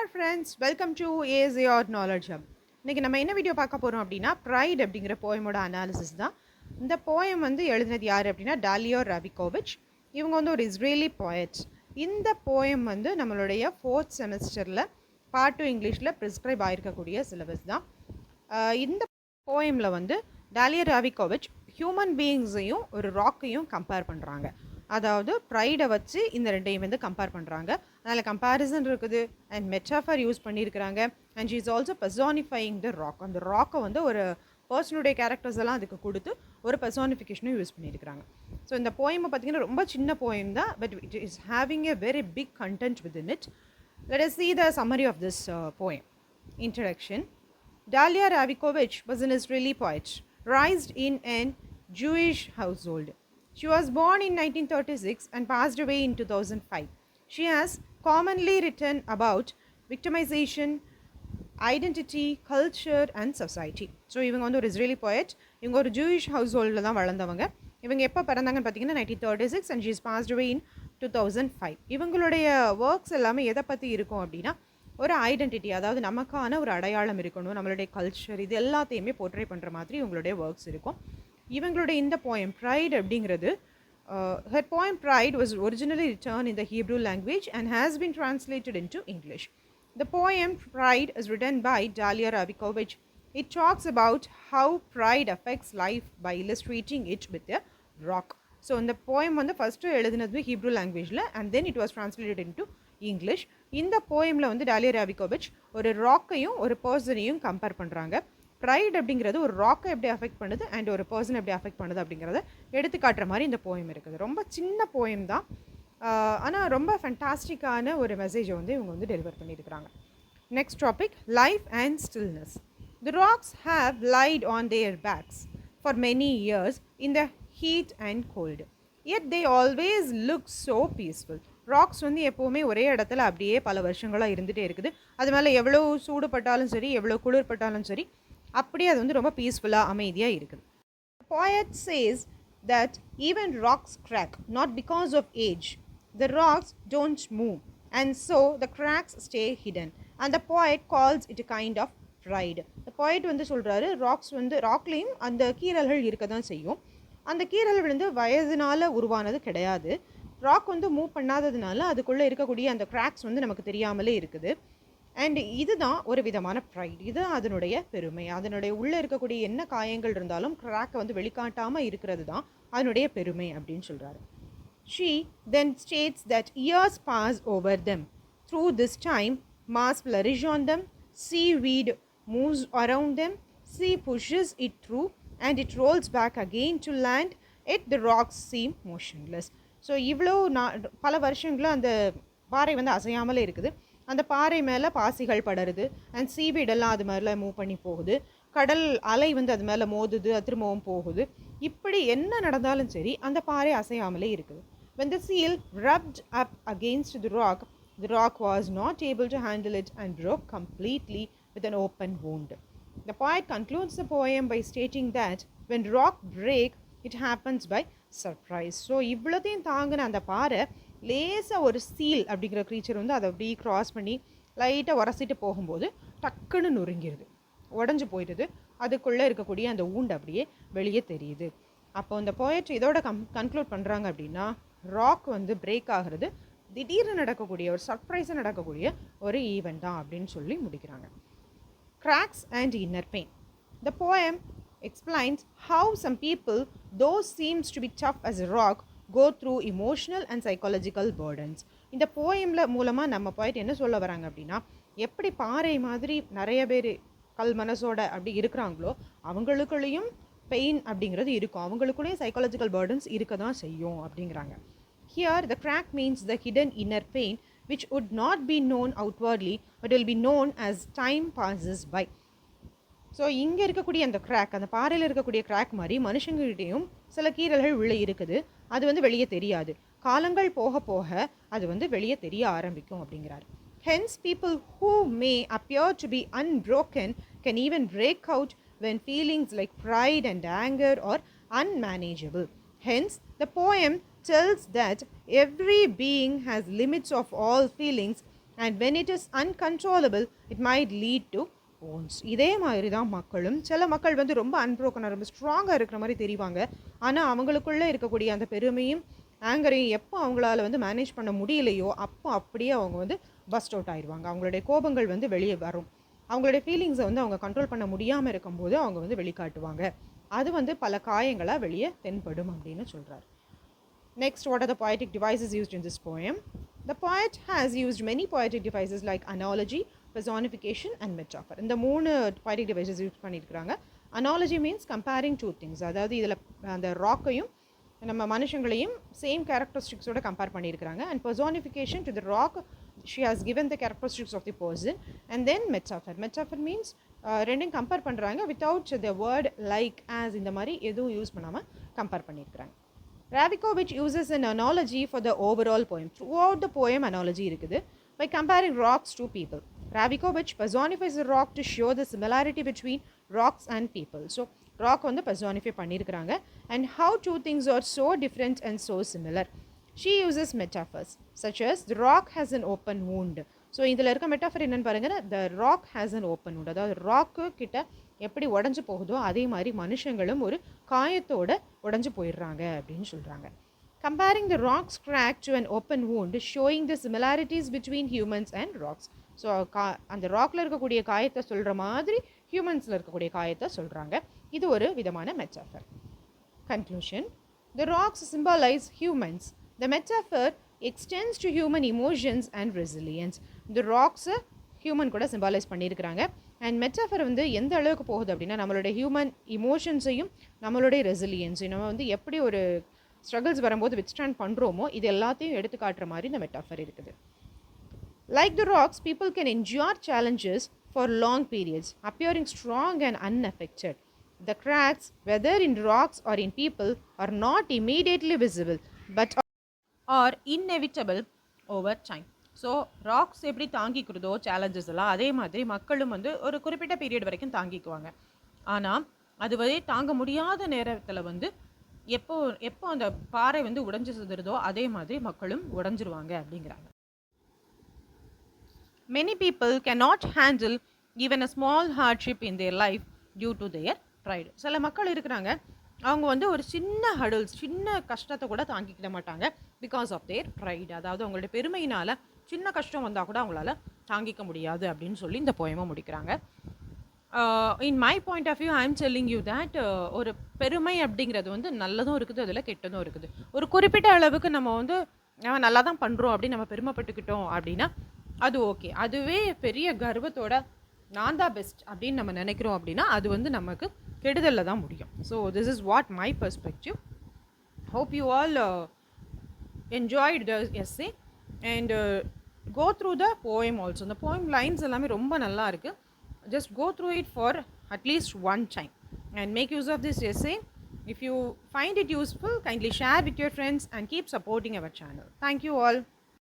Hi friends, welcome to ACR knowledge hub. இன்றைக்கி நம்ம என்ன வீடியோ பார்க்க போகிறோம் அப்படின்னா, ப்ரைட் அப்படிங்கிற போயமோட அனாலிசிஸ் தான். இந்த போயம் வந்து எழுதினது யார் அப்படின்னா டாலியோ ராபிகோவிச். இவங்க வந்து ஒரு இஸ்ரேலி போயட்ஸ். இந்த போயம் வந்து நம்மளுடைய 4th செமஸ்டரில் பார்ட் 2 இங்கிலீஷில் ப்ரிஸ்கிரைப் ஆகிருக்கக்கூடிய சிலபஸ் தான். இந்த போயமில் வந்து டாலியோ ராபிகோவிச் ஹியூமன் பீயிங்ஸையும் ஒரு ராக்கையும் கம்பேர் பண்ணுறாங்க. அதாவது ப்ரைடை வச்சு இந்த ரெண்டையும் வந்து கம்பேர் பண்ணுறாங்க. அதில் கம்பேரிசன் இருக்குது அண்ட் மெட்டாஃபர் யூஸ் பண்ணியிருக்கிறாங்க. And she is also personifying the rock. அந்த ராக்கை வந்து ஒரு பர்சனுடைய கேரக்டர்ஸ் எல்லாம் அதுக்கு கொடுத்து ஒரு பெர்சானிஃபிகேஷனும் யூஸ் பண்ணியிருக்கிறாங்க. ஸோ இந்த போயமை பார்த்தீங்கன்னா ரொம்ப சின்ன போயம் தான், but it is having a very big content within it. Let us see the summary of this poem. Introduction. Dalia Rabikovich was an Israeli poet, raised in an Jewish household. She was born in 1936 and passed away in 2005. She has commonly written about victimization, identity, culture and society. So இவங்க வந்து ஒரு Israeli poet. இவங்க ஒரு Jewish house ஹோல்டில் தான் வளர்ந்தவங்க. இவங்க எப்போ பிறந்தாங்கன்னு பார்த்தீங்கன்னா 1936 and she is passed away in 2005. இவங்களுடைய ஒர்க்ஸ் எல்லாமே எதை பற்றி இருக்கும் அப்படின்னா, ஒரு ஐடென்டிட்டி, அதாவது நமக்கான ஒரு அடையாளம் இருக்கணும், நம்மளுடைய கல்ச்சர், இது எல்லாத்தையுமே போர்ட்ரே பண்ணுற மாதிரி இவங்களுடைய ஒர்க்ஸ் இருக்கும். இவங்களுடைய இந்த போயம் ப்ரைட் அப்படிங்கிறது, her poem Pride was originally written in the Hebrew language and has been translated into English. The poem Pride is written by Dalia Rabikovich. It talks about how pride affects life by illustrating it with a rock. So இந்த poem வந்து first எழுதினது Hebrew லாங்குவேஜில் and then it was translated into English. இந்த போயமில் வந்து dahlia ராபிகோவிச் ஒரு ராக்கையும் ஒரு பர்சனையும் compare பண்ணுறாங்க. Fried அப்படிங்கிறது ஒரு ராக்கை எப்படி அஃபெக்ட் பண்ணுது அண்ட் ஒரு பர்சன் எப்படி அஃபெக்ட் பண்ணுது அப்படிங்கிறத எடுத்துக்காட்டுற மாதிரி இந்த போயம் இருக்குது. ரொம்ப சின்ன போயம் தான், ஆனால் ரொம்ப ஃபேண்டாஸ்டிக்கான ஒரு மெசேஜை வந்து இவங்க வந்து டெலிவர் பண்ணியிருக்கிறாங்க. Next topic, life and stillness. The rocks have laid on their backs for many years in the heat and cold, yet they always look so peaceful. Rocks வந்து எப்போவுமே ஒரே இடத்துல அப்படியே பல வருஷங்களாக இருந்துகிட்டே இருக்குது. அது மேலே எவ்வளோ சூடுபட்டாலும் சரி, எவ்வளோ குளிர்பட்டாலும் சரி, அப்படியே அது வந்து ரொம்ப பீஸ்ஃபுல்லாக அமைதியாக இருக்குது. Poet says that even rocks crack, not because of age. The rocks don't move and so the cracks stay hidden. And the poet calls it a kind of pride. The poet வந்து சொல்கிறாரு, rocks வந்து ராக்லேயும் அந்த கீறல்கள் இருக்க தான் செய்யும். அந்த கீறல்கள் வந்து வயதினால் உருவானது கிடையாது. ராக் வந்து மூவ் பண்ணாததுனால அதுக்குள்ளே இருக்கக்கூடிய அந்த கிராக்ஸ் வந்து நமக்கு தெரியாமலே இருக்குது. அண்ட் இதுதான் ஒரு விதமான ப்ரைட். இது அதனுடைய பெருமை. அதனுடைய உள்ளே இருக்கக்கூடிய என்ன காயங்கள் இருந்தாலும் கிராக்கை வந்து வெளிக்காட்டாமல் இருக்கிறது தான் அதனுடைய பெருமை அப்படின்னு சொல்கிறாரு. She then states that years pass over them. Through this time, moss flourish on them, seaweed moves around them, sea pushes it through and it rolls back again to land, yet the rocks seem motionless. So இவ்வளோ பல வருஷங்களும் அந்த பாறை வந்து அசையாமலே இருக்குது. அந்த பாறை மேலே பாசிகள் படருது அண்ட் சீவீடெல்லாம் அது மேலே மூவ் பண்ணி போகுது. கடல் அலை வந்து அது மேலே மோதுது, அது திரும்பவும் போகுது. இப்படி என்ன நடந்தாலும் சரி அந்த பாறை அசையாமலே இருக்குது. When the seal rubbed up against the rock was not able to handle it and broke completely with an open wound. The poet concludes the poem by stating that when rock break, it happens by surprise. So இவ்வளோத்தையும் தாங்கின அந்த பாறை லேசாக ஒரு seal அப்படிங்கிற creature வந்து அதை அப்படியே க்ராஸ் பண்ணி லைட்டாக உரசிட்டு போகும்போது டக்குன்னு நொறுங்கிடுது, உடஞ்சி போயிடுது. அதுக்குள்ளே இருக்கக்கூடிய அந்த ஊண்டு அப்படியே வெளியே தெரியுது. அப்போ இந்த போயட் இதோட கன்க்ளூட் பண்ணுறாங்க அப்படின்னா, ராக் வந்து பிரேக் ஆகிறது திடீர்னு நடக்கக்கூடிய ஒரு சர்ப்ரைஸாக நடக்கக்கூடிய ஒரு ஈவெண்ட் தான் அப்படின்னு சொல்லி முடிக்கிறாங்க. Cracks and inner pain. The poem explains how some people, though seems to be tough as a rock, go through emotional and psychological burdens. இந்த போயமில் மூலமாக நம்ம போயிட்டு என்ன சொல்ல வராங்க அப்படின்னா, எப்படி பாறை மாதிரி நிறைய பேர் கல் மனசோட அப்படி இருக்கிறாங்களோ அவங்களுக்குள்ளேயும் பெயின் அப்படிங்கிறது இருக்கும், அவங்களுக்குள்ளேயும் சைக்காலஜிக்கல் பர்டன்ஸ் இருக்க தான் செய்யும் அப்படிங்கிறாங்க. Here the crack means the hidden inner pain which would not be known outwardly but will be known as time passes by. So இங்கே இருக்கக்கூடிய அந்த கிராக், அந்த பாறையில் இருக்கக்கூடிய கிராக் மாதிரி மனுஷங்கள்கிட்டையும் சில கீறல்கள் உள்ளே இருக்குது. அது வந்து வெளியே தெரியாது. காலங்கள் போக போக அது வந்து வெளியே தெரிய ஆரம்பிக்கும் அப்படிங்கிறாரு. Hence people who may appear to be unbroken can even break out when feelings like pride and anger are unmanageable. Hence the poem tells that every being has limits of all feelings and when it is uncontrollable it might lead to wounds. இதே மாதிரி தான் மக்களும். சில மக்கள் வந்து ரொம்ப அன்ப்ரோக்கனாக ரொம்ப ஸ்ட்ராங்காக இருக்கிற மாதிரி தெரிவாங்க. ஆனால் அவங்களுக்குள்ளே இருக்கக்கூடிய அந்த பெருமையும் ஆங்கரையும் எப்போ அவங்களால வந்து மேனேஜ் பண்ண முடியலையோ அப்போ அப்படியே அவங்க வந்து பஸ்ட் அவுட் ஆயிடுவாங்க. அவங்களுடைய கோபங்கள் வந்து வெளியே வரும். அவங்களுடைய ஃபீலிங்ஸை வந்து அவங்க கண்ட்ரோல் பண்ண முடியாமல் இருக்கும்போது அவங்க வந்து வெளிக்காட்டுவாங்க. அது வந்து பல காயங்களாக வெளியே தென்படும் அப்படின்னு சொல்கிறார். Next, what are the poetic devices used in this poem? The poet has used many poetic devices like analogy, personification and metaphor. இந்த மூணு poetic devices யூஸ் பண்ணியிருக்கிறாங்க. Analogy means comparing two things. அதாவது இதில் அந்த ராக்கையும் நம்ம மனுஷங்களையும் சேம் கேரக்டரிஸ்டிக்ஸோட கம்பேர் பண்ணியிருக்கிறாங்க. And personification to the rock, she has given the characteristics of the person. And then metaphor. Metaphor means ரெண்டையும் compare பண்ணுறாங்க without the word like as இந்த மாதிரி எதுவும் யூஸ் பண்ணாமல் கம்பேர் பண்ணியிருக்கிறாங்க. Rabikovich uses an analogy for the overall poem. Throughout the poem analogy இருக்குது. By comparing rocks to people. Rabikovich personifies the rock to show the similarity between rocks and people. So rock வந்து personify பண்ணியிருக்கிறாங்க. And how two things are so different and so similar. She uses metaphors such as the rock has an open wound. So இதில் இருக்க metaphor என்னென்னு பாருங்கள். The rock has an open wound. அதாவது ராக்கு கிட்ட எப்படி உடஞ்சி போகுதோ அதே மாதிரி மனுஷங்களும் ஒரு காயத்தோட உடஞ்சி போயிடுறாங்க அப்படின்னு சொல்கிறாங்க. Comparing the rocks crack to an open wound showing the similarities between humans and rocks. So அந்த ராக்கில் இருக்கக்கூடிய காயத்தை சொல்கிற மாதிரி ஹியூமன்ஸில் இருக்கக்கூடிய காயத்தை சொல்கிறாங்க. இது ஒரு விதமான metaphor. Conclusion. The rocks symbolise humans. The metaphor extends to human emotions and resilience. இந்த ராக்ஸை ஹியூமன் கூட சிம்பாலைஸ் பண்ணியிருக்கிறாங்க. அண்ட் மெட்டாஃபர் வந்து எந்த அளவுக்கு போகுது அப்படின்னா நம்மளுடைய ஹியூமன் இமோஷன்ஸையும் நம்மளுடைய ரெசிலியன்ஸையும் நம்ம வந்து எப்படி ஒரு ஸ்ட்ரகிள்ஸ் வரும்போது வித்ஸ்டாண்ட் பண்ணுறோமோ இது எல்லாத்தையும் எடுத்து காட்டுற மாதிரி இந்த மெட்டாஃபர் இருக்குது. Like the rocks people can endure challenges for long periods appearing strong and unaffected. The cracks, whether in rocks or in people, are not immediately visible but are inevitable over time. So rocks எப்படி தாங்கிக்கிறதோ challenges எல்லாம் அதே மாதிரி மக்களும் வந்து ஒரு குறிப்பிட்ட period வரைக்கும் தாங்கிக்குவாங்க. ஆனால் அதுவரை தாங்க முடியாத நேரத்தில் வந்து எப்போ எப்போ அந்த பாறை வந்து உடைஞ்சு சிதறதோ அதே மாதிரி மக்களும் உடைஞ்சிருவாங்க அப்படிங்கிறாங்க. Many people can not handle even a small hardship in their life due to their pride. சில மக்கள் இருக்கிறாங்க அவங்க வந்து ஒரு சின்ன ஹடல்ஸ் சின்ன கஷ்டத்தை கூட தாங்கிக்கிட மாட்டாங்க பிகாஸ் ஆஃப் தேர் ப்ரைட். அதாவது அவங்களுடைய பெருமையினால் சின்ன கஷ்டம் வந்தால் கூட அவங்களால தாங்கிக்க முடியாது அப்படின்னு சொல்லி இந்த போயமை முடிக்கிறாங்க. In my point of view I am telling you that ஒரு பெருமை அப்படிங்கிறது வந்து நல்லதும் இருக்குது அதில் கெட்டதும் இருக்குது. ஒரு குறிப்பிட்ட அளவுக்கு நம்ம வந்து நம்ம நல்லா தான் பண்ணுறோம் அப்படின்னு நம்ம பெருமைப்பட்டுக்கிட்டோம் அப்படின்னா அது ஓகே. அதுவே பெரிய கர்வத்தோட நான் தான் பெஸ்ட் அப்படின்னு நம்ம நினைக்கிறோம் அப்படின்னா அது வந்து நமக்கு கெடுதலில் தான் முடியும். So this is what my perspective. Hope you all enjoyed the essay and go through the poem also. இந்த போயம் லைன்ஸ் எல்லாமே ரொம்ப நல்லா இருக்குது. Just go through it for at least one time and make use of this essay. If you find it useful, kindly share with your friends and keep supporting our channel. Thank you all.